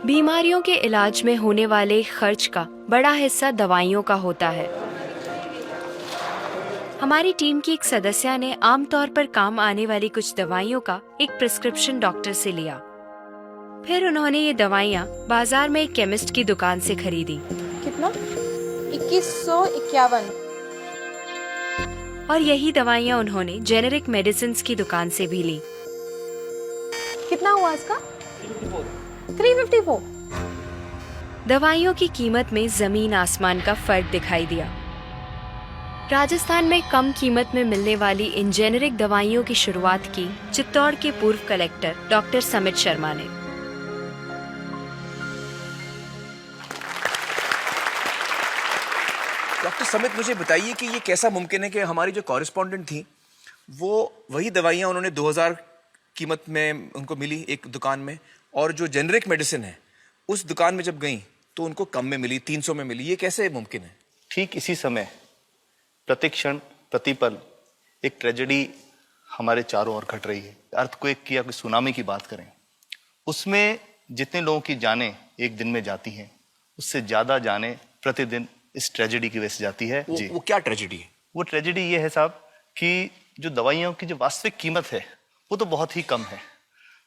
बीमारियों के इलाज में होने वाले खर्च का बड़ा हिस्सा दवाइयों का होता है। हमारी टीम की एक सदस्य ने आमतौर पर काम आने वाली कुछ दवाइयों का एक प्रिस्क्रिप्शन डॉक्टर से लिया। फिर उन्होंने ये दवाइयाँ बाजार में एक केमिस्ट की दुकान से खरीदी। कितना? 2151। और यही दवाइयाँ उन्होंने जेनेरिक मेडिसिन्स की दुकान से भी ली। कितना हुआ इसका? 354। दवाइयों की कीमत में जमीन आसमान का फर्क दिखाई दिया। राजस्थान में कम कीमत में मिलने वाली इन जेनेरिक दवाइयों की शुरुआत की चित्तौड़ के पूर्व कलेक्टर डॉक्टर समित शर्मा ने। डॉक्टर समित, मुझे बताइए कि ये कैसा मुमकिन है कि हमारी जो कॉरेस्पॉन्डेंट थी वो वही दवाइयाँ उन्होंने 2000 कीमत में उनको मिली एक दुकान में, और जो जेनरिक मेडिसिन है उस दुकान में जब गई तो उनको कम में मिली, 300 में मिली। ये कैसे मुमकिन है? ठीक इसी समय प्रतिक्षण प्रतिपल एक ट्रेजेडी हमारे चारों ओर घट रही है। अर्थक्वेक की या कोई सुनामी की बात करें, उसमें जितने लोगों की जानें एक दिन में जाती हैं, उससे ज्यादा जानें प्रतिदिन इस ट्रेजेडी की वजह से जाती है। जी, वो क्या ट्रेजेडी है? वो ट्रेजेडी ये है साहब कि जो दवाइयों की जो वास्तविक कीमत है वो तो बहुत ही कम है,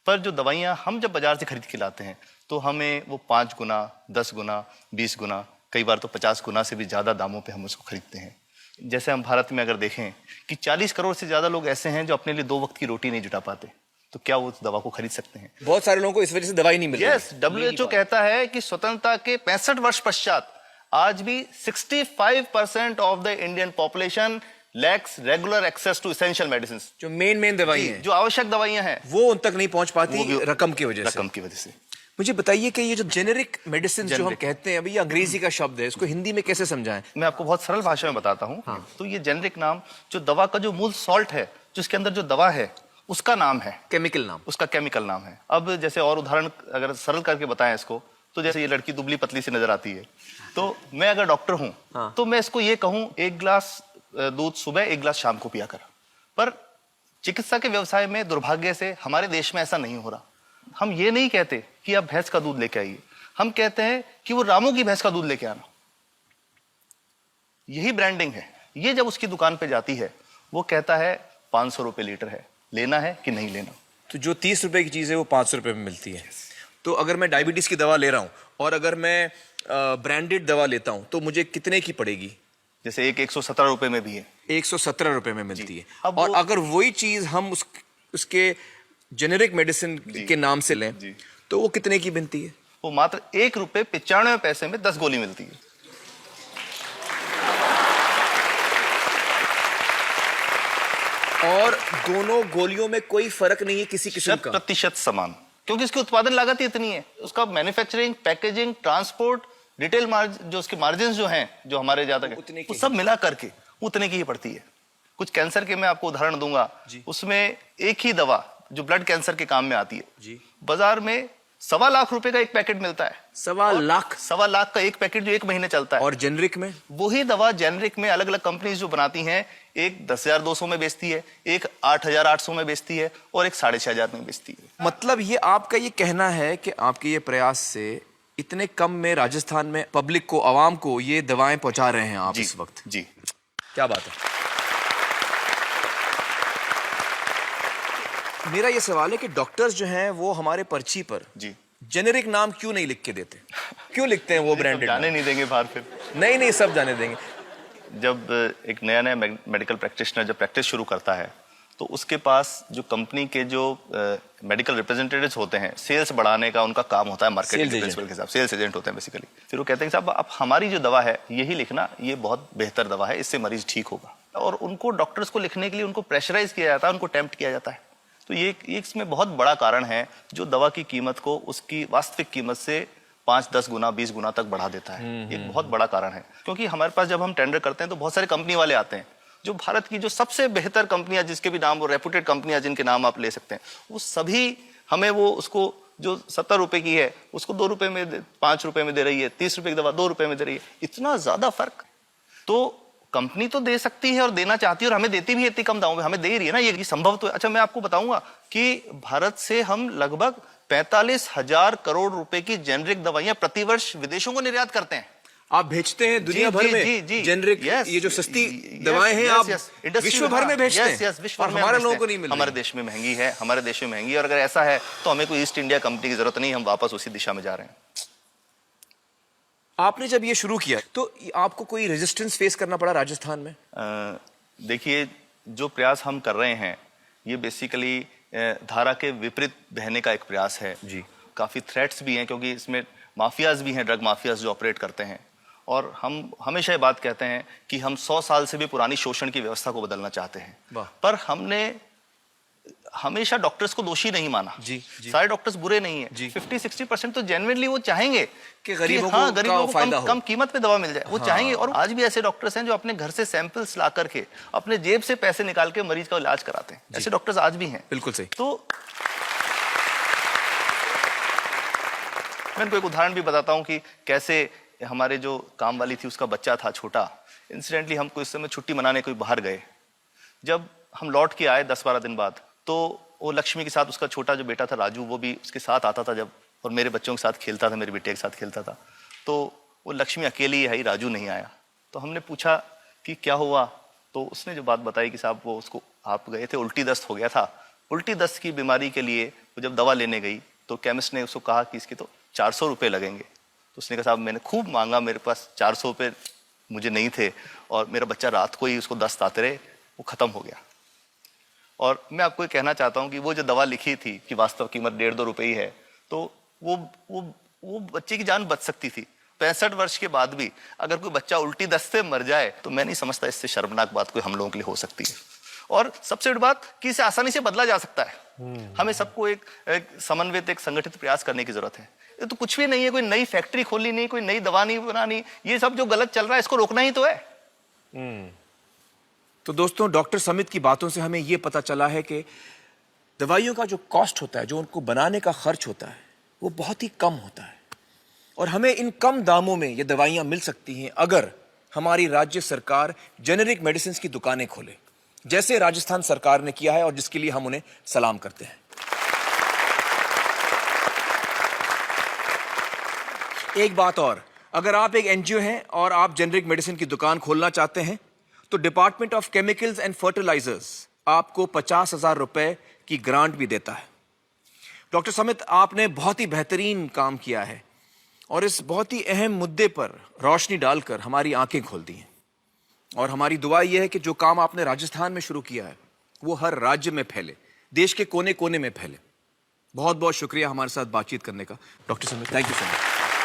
पर जो दवाइयाँ हम जब बाजार से खरीद के लाते हैं तो हमें वो 5 गुना, 10 गुना, 20 गुना, कई बार तो 50 गुना से भी ज्यादा दामों पे हम उसको खरीदते हैं। जैसे हम भारत में अगर देखें कि 40 करोड़ से ज्यादा लोग ऐसे हैं जो अपने लिए 2 वक्त की रोटी नहीं जुटा पाते, तो क्या वो उस दवा को खरीद सकते हैं? बहुत सारे लोगों को इस वजह से दवाई नहीं मिल रही। यस, WHO कहता है कि स्वतंत्रता के 65 वर्ष पश्चात आज भी 65% of the Indian population lacks regular access to essential medicine. जो मेन दवाई है, जो आवश्यक दवाइयां हैं, वो उन तक नहीं पहुंच पाती रकम की वजह से। मुझे बताइए कि ये जो जेनेरिक मेडिसिन जो हम कहते हैं, अभी ये अंग्रेजी का शब्द है, इसको हिंदी में कैसे समझाएं? मैं आपको बहुत सरल भाषा में बताता हूँ। हाँ। तो ये जेनेरिक नाम जो दवा का जो मूल सॉल्ट है, जिसके अंदर जो दवा है, उसका नाम है, केमिकल नाम, उसका केमिकल नाम है। अब जैसे और उदाहरण अगर सरल करके बताएं इसको, तो जैसे ये लड़की दुबली पतली सी नजर आती है, तो मैं अगर डॉक्टर हूं, हाँ। तो मैं इसको ये कहूं 1 गिलास दूध सुबह, 1 गिलास शाम को पिया कर। पर चिकित्सा के व्यवसाय में दुर्भाग्य से हमारे देश में ऐसा नहीं हो रहा। हम ये नहीं कहते कि आप भैंस का दूध लेके आइए, हम कहते हैं कि वो रामू की भैंस का दूध लेके आना। यही ब्रांडिंग है। ये जब उसकी दुकान पे जाती है, वो कहता है 500 रुपए लीटर है, लेना है कि नहीं लेना। तो जो 30 रुपए की चीज है वो 500 रुपए में मिलती है। तो अगर मैं डायबिटीज की दवा ले रहा हूँ और अगर मैं ब्रांडेड दवा लेता हूँ तो मुझे कितने की पड़ेगी? जैसे एक 117 रुपए में भी है, 117 रुपए में मिलती है। अब और अगर वही चीज हम उसके जेनेरिक मेडिसिन के नाम से लें तो वो कितने की बनती है? वो मात्र 1 रुपए 95 पैसे में 10 गोली मिलती है। और दोनों गोलियों में कोई फर्क नहीं है किसी किस्म का? 100% समान, क्योंकि इसकी उत्पादन लागत ही इतनी है। उसका manufacturing, packaging, transport, retail margin, जो उसके मार्जिन जो हैं, जो हमारे ज्यादा वो सब मिला करके उतने की ही पड़ती है। कुछ कैंसर के मैं आपको उदाहरण दूंगा, उसमें एक ही दवा जो ब्लड कैंसर के काम में आती है, बाजार में 1.25 लाख रुपए का एक पैकेट मिलता है। 1.25 लाख का एक पैकेट जो 1 महीने चलता है। और जेनरिक में वही दवा जेनरिक में अलग अलग कंपनीज जो बनाती हैं, एक 10,200 में बेचती है, एक 8,800 में बेचती है और एक 6,500 में बेचती है। मतलब ये आपका ये कहना है कि आपके ये प्रयास से इतने कम में राजस्थान में पब्लिक को, आवाम को ये दवाएं पहुंचा रहे हैं आप इस वक्त? जी, क्या बात है। मेरा ये सवाल है कि डॉक्टर्स जो हैं वो हमारे पर्ची पर जेनेरिक नाम क्यों नहीं लिख के देते? क्यों लिखते हैं वो ब्रांडेड? जाने नहीं देंगे बाहर फिर? नहीं, सब जाने देंगे। जब एक नया मेडिकल प्रैक्टिशनर जब प्रैक्टिस शुरू करता है, तो उसके पास जो कंपनी के जो मेडिकल रिप्रेजेंटेटिव्स होते हैं, सेल्स बढ़ाने का उनका काम होता है, मार्केटिंग प्रिंसिपल के हिसाब से सेल्स एजेंट होते हैं बेसिकली। फिर वो कहते हैं साहब आप हमारी जो दवा है यही लिखना, ये बहुत बेहतर दवा है, इससे मरीज ठीक होगा। और उनको डॉक्टर्स को लिखने के लिए उनको प्रेशराइज किया जाता है, उनको टेम्प्ट किया जाता है। तो ये इसमें बहुत बड़ा कारण है जो दवा की कीमत को उसकी वास्तविक कीमत से 5, 10 गुना, 20 गुना तक बढ़ा देता है। एक बहुत बड़ा कारण है, क्योंकि हमारे पास जब हम टेंडर करते हैं तो बहुत सारे कंपनी वाले आते हैं, जो भारत की जो सबसे बेहतर कंपनियां, जिसके भी नाम वो रेपुटेड कंपनियां जिनके नाम आप ले सकते हैं, वो सभी हमें वो उसको जो 70 रुपए की है उसको 2 रुपए में, 5 रुपए में दे रही है। 30 रुपए की दवा 2 रुपए में दे रही है। इतना ज्यादा फर्क। तो कंपनी तो दे सकती है और देना चाहती है और हमें देती भी है इतनी कम दामों में, हमें दे रही है ना, ये संभव तो है। अच्छा, मैं आपको बताऊंगा कि भारत से हम लगभग 45,000 करोड़ रुपए की जेनरिक दवाइयां प्रतिवर्ष विदेशों को निर्यात करते हैं। आप भेजते हैं दुनिया भर में जेनरिक, ये जो सस्ती दवाएं हैं आप विश्व भर में भेजते हैं। विश्व भर में हमारे लोगों को नहीं मिल रही। हमारे देश में महंगी है, हमारे देश में महंगी है, और अगर ऐसा है तो हमें कोई ईस्ट इंडिया कंपनी की जरूरत नहीं, हम वापस उसी दिशा में जा रहे हैं। आपने जब ये शुरू किया तो आपको कोई रेजिस्टेंस फेस करना पड़ा राजस्थान में? देखिए, जो प्रयास हम कर रहे हैं ये बेसिकली धारा के विपरीत बहने का एक प्रयास है जी। काफी थ्रेट्स भी हैं, क्योंकि इसमें माफियाज भी हैं, ड्रग माफियाज जो ऑपरेट करते हैं। और हम हमेशा ये बात कहते हैं कि हम 100 साल से भी पुरानी शोषण की व्यवस्था को बदलना चाहते हैं, पर हमने हमेशा डॉक्टर्स को दोषी नहीं माना। जी। सारे डॉक्टर्स बुरे नहीं है। 50-60% तो जेन्युइनली वो चाहेंगे कि गरीबों को कम कीमत पे दवा मिल जाए, वो चाहेंगे। और आज भी ऐसे डॉक्टर्स हैं जो अपने घर से सैंपल्स ला करके अपने जेब से पैसे निकाल के मरीज का इलाज कराते हैं। ऐसे डॉक्टर्स आज भी हैं। बिल्कुल सही। तो मैं इनको एक उदाहरण भी बताता हूँ कि कैसे हमारे जो काम वाली थी उसका बच्चा था छोटा, इंसिडेंटली हम कोई समय छुट्टी मनाने कोई बाहर गए। जब हम लौट के आए 10-12 दिन बाद, तो वो लक्ष्मी के साथ उसका छोटा जो बेटा था राजू, वो भी उसके साथ आता था जब, और मेरे बच्चों के साथ खेलता था, मेरे बेटे के साथ खेलता था। तो वो लक्ष्मी अकेली आई, राजू नहीं आया। तो हमने पूछा कि क्या हुआ, तो उसने जो बात बताई कि साहब वो उसको, आप गए थे, उल्टी दस्त हो गया था। उल्टी दस्त की बीमारी के लिए वो जब दवा लेने गई तो केमिस्ट ने उसको कहा कि इसके तो 400 रुपये लगेंगे। तो उसने कहा साहब मैंने खूब मांगा, मेरे पास 400 रुपये मुझे नहीं थे, और मेरा बच्चा रात को ही उसको दस्त आते रहे, वो खत्म हो गया। और मैं आपको ये कहना चाहता हूँ कि वो जो दवा लिखी थी कि वास्तव कीमत 1.5-2 रुपये ही है, तो वो बच्चे की जान बच सकती थी। 65 वर्ष के बाद भी अगर कोई बच्चा उल्टी दस्त से मर जाए तो मैं नहीं समझता इससे शर्मनाक बात कोई हम लोगों के लिए हो सकती है। और सबसे बड़ी बात कि इसे आसानी से बदला जा सकता है। हमें सबको एक समन्वित, एक संगठित प्रयास करने की जरूरत है। ये तो कुछ भी नहीं है, कोई नई फैक्ट्री खोलनी नहीं, कोई नई दवा नहीं बनानी, ये सब जो गलत चल रहा है इसको रोकना ही तो है। तो दोस्तों, डॉक्टर समित की बातों से हमें यह पता चला है कि दवाइयों का जो कॉस्ट होता है, जो उनको बनाने का खर्च होता है, वो बहुत ही कम होता है। और हमें इन कम दामों में ये दवाइयां मिल सकती हैं अगर हमारी राज्य सरकार जेनेरिक मेडिसिन की दुकानें खोले, जैसे राजस्थान सरकार ने किया है, और जिसके लिए हम उन्हें सलाम करते हैं। एक बात और, अगर आप एक एनजीओ हैं और आप जेनेरिक मेडिसिन की दुकान खोलना चाहते हैं तो department of chemicals and fertilisers आपको 50,000 रुपए की ग्रांट भी देता है। डॉक्टर समित, आपने बहुत ही बेहतरीन काम किया है और इस बहुत ही अहम मुद्दे पर रोशनी डालकर हमारी आंखें खोल दी हैं। और हमारी दुआ यह है कि जो काम आपने राजस्थान में शुरू किया है वो हर राज्य में फैले, देश के कोने कोने में फैले। बहुत बहुत शुक्रिया हमारे साथ बातचीत करने का doctor Samit. Thank you so much.